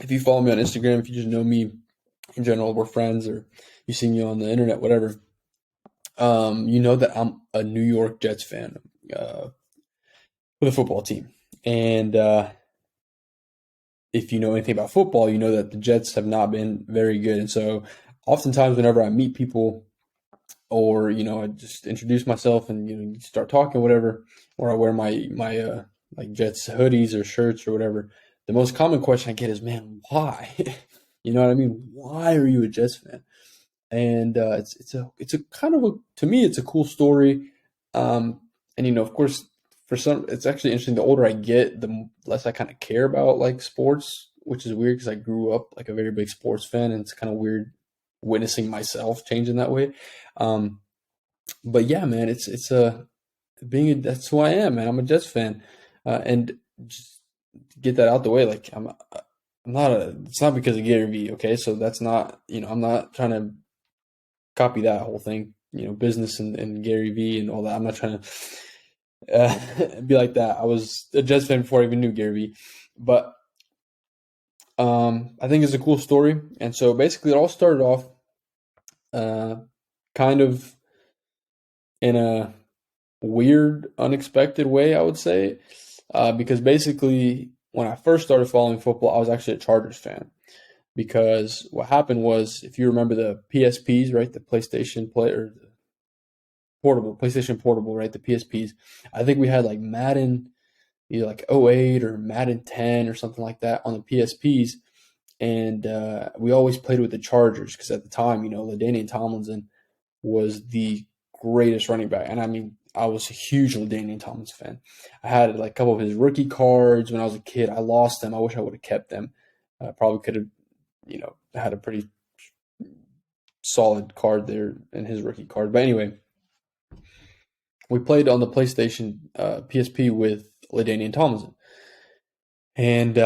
if you follow me on Instagram, if you just know me in general, we're friends, or you see me on the internet, whatever, you know that I'm a New York Jets fan for the football team. And if you know anything about football, you know that the Jets have not been very good. And so oftentimes whenever I meet people, or I just introduce myself and you start talking, whatever, or I wear my like Jets hoodies or shirts or whatever, the most common question I get is, man, why? You know what I mean? Why are you a Jets fan? And it's a kind of a, to me, it's a cool story. um and of course, for some, it's actually interesting. The older I get, the less I kind of care about like sports, which is weird because I grew up like a very big sports fan, and it's kind of weird witnessing myself change in that way. um but yeah, man, it's a being a, that's who I am, man. I'm a Jets fan. And just to get that out the way, like I'm not a, it's not because of Gary Vee, okay? So that's not, I'm not trying to copy that whole thing, business and Gary Vee and all that. I'm not trying to be like that. I was a Jets fan before I even knew Gary Vee. But I think it's a cool story. And so basically it all started off uh, kind of in a weird, unexpected way, I would say. Because basically, when I first started following football, I was actually a Chargers fan. Because what happened was, if you remember the PSPs, right, the PlayStation Play, or the PlayStation Portable, right, the PSPs. I think we had like Madden, either like '08 or Madden 10 or something like that on the PSPs. And we always played with the Chargers because at the time, LaDainian Tomlinson was the greatest running back. And I mean, I was a huge LaDainian Tomlinson fan. I had like a couple of his rookie cards when I was a kid. I lost them. I wish I would have kept them. Probably could have, had a pretty solid card there in his rookie card. But anyway, we played on the PlayStation PSP with LaDainian Tomlinson. And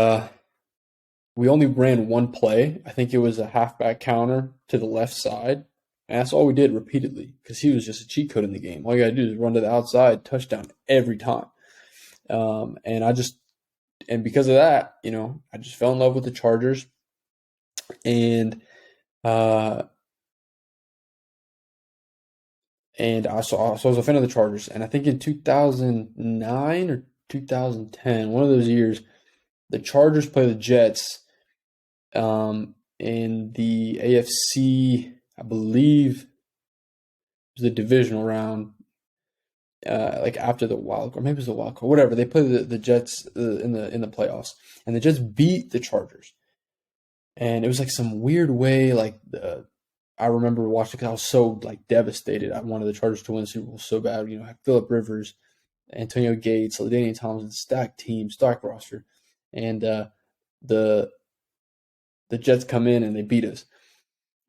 we only ran one play. I think it was a halfback counter to the left side. And that's all we did repeatedly because he was just a cheat code in the game. All you got to do is run to the outside, touchdown every time. And and because of that, I just fell in love with the Chargers. And, uh, so I was a fan of the Chargers. And I think in 2009 or 2010, one of those years, the Chargers play the Jets in the AFC, I believe it was the divisional round, like after the wild card, maybe it was the wild card, whatever. They play the Jets in the playoffs, and the Jets beat the Chargers, and it was like some weird way. Like I remember watching because I was so like devastated. I wanted the Chargers to win the Super Bowl so bad. Philip Rivers, Antonio Gates, LaDainian Tomlinson, stacked team, stacked roster, and the the Jets come in and they beat us.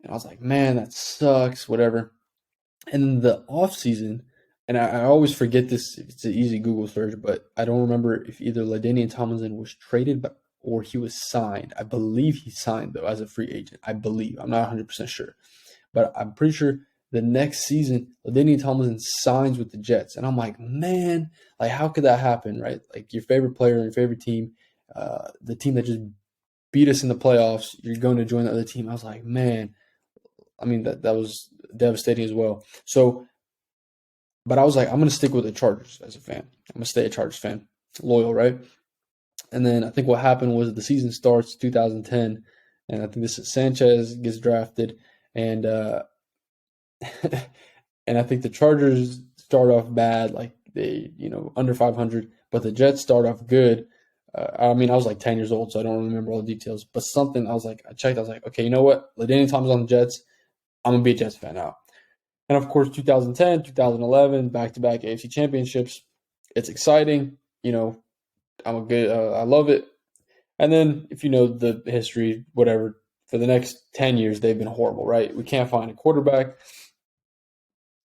And I was like, man, that sucks, whatever. And then the off season, and I always forget this. It's an easy Google search, but I don't remember if either LaDainian Tomlinson was traded or he was signed. I believe he signed though as a free agent. I believe. I'm not 100% sure, but I'm pretty sure the next season LaDainian Tomlinson signs with the Jets, and I'm like, man, like how could that happen, right? Like your favorite player, your favorite team, the team that just beat us in the playoffs, you're going to join the other team. I was like, man, I mean that was devastating as well. So, but I was like, I'm gonna stick with the Chargers as a fan. I'm gonna stay a Chargers fan, loyal, right? And then I think what happened was the season starts 2010, and I think this is Sanchez gets drafted, and and I think the Chargers start off bad, like they under 500, but the Jets start off good. I mean, I was like 10 years old, so I don't remember all the details. But something I was like, I checked. I was like, okay, you know what? LaDainian Tom's on the Jets. I'm gonna be a Jets fan now. And of course, 2010, 2011, back-to-back AFC championships. It's exciting. I'm a good. I love it. And then, if you know the history, whatever, for the next 10 years, they've been horrible, right? We can't find a quarterback.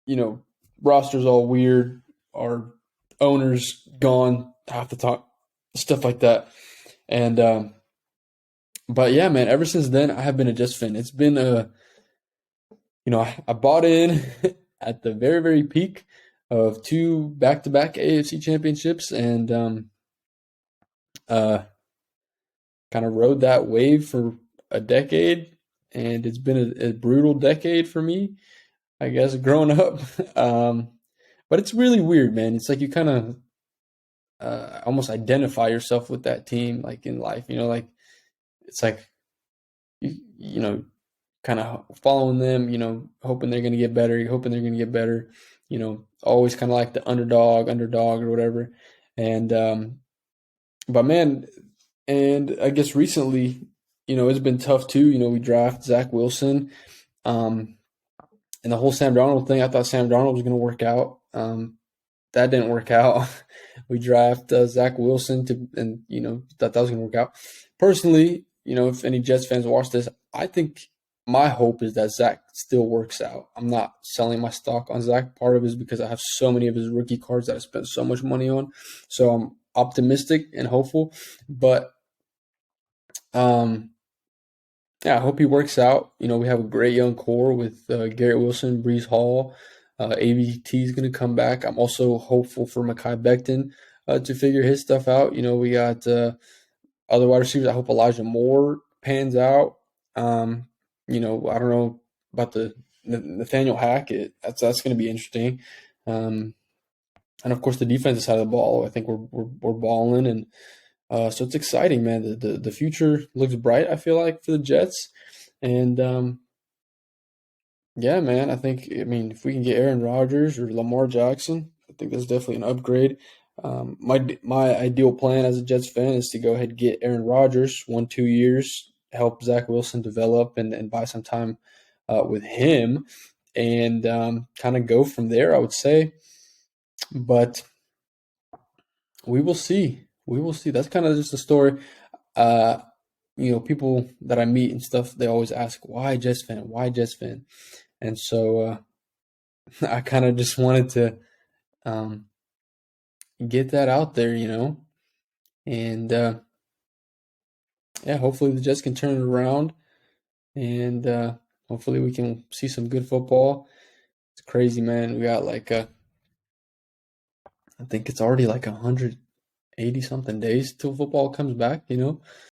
You know, roster's all weird. Our owner's gone half the time, stuff like that. And but yeah, man, ever since then, I have been a Jets fan. It's been I bought in at the very, very peak of two back-to-back AFC championships, and uh, kind of rode that wave for a decade, and it's been a brutal decade for me, I guess, growing up. Um, but it's really weird, man. It's like you kind of almost identify yourself with that team, like in life. Like it's like you know, kind of following them. Hoping they're going to get better. You're hoping they're going to get better. Always kind of like the underdog or whatever. And but man, and I guess recently, it's been tough too. We draft Zach Wilson, um, and the whole Sam Darnold thing. I thought Sam Darnold was going to work out. That didn't work out. We draft Zach Wilson and thought that was going to work out. Personally, if any Jets fans watch this, I think my hope is that Zach still works out. I'm not selling my stock on Zach. Part of it is because I have so many of his rookie cards that I spent so much money on. So I'm optimistic and hopeful. But um, yeah, I hope he works out. We have a great young core with Garrett Wilson, Brees Hall. ABT is going to come back. I'm also hopeful for Mekhi Becton to figure his stuff out. We got other wide receivers. I hope Elijah Moore pans out. I don't know about the Nathaniel Hackett. That's going to be interesting. And of course, the defensive side of the ball. I think we're balling, and so it's exciting, man. The future looks bright. I feel like for the Jets, and yeah, man. I mean, if we can get Aaron Rodgers or Lamar Jackson, I think that's definitely an upgrade. My ideal plan as a Jets fan is to go ahead and get Aaron Rodgers 1-2 years, help Zach Wilson develop and buy some time with him, and kind of go from there. I would say, but we will see. We will see. That's kind of just a story. Uh, people that I meet and stuff, they always ask, "Why Jets fan? Why Jets fan?" And so I kind of just wanted to um, get that out there, and yeah, hopefully the Jets can turn it around, and hopefully we can see some good football. It's crazy, man. We got like I think it's already like 180 something days till football comes back.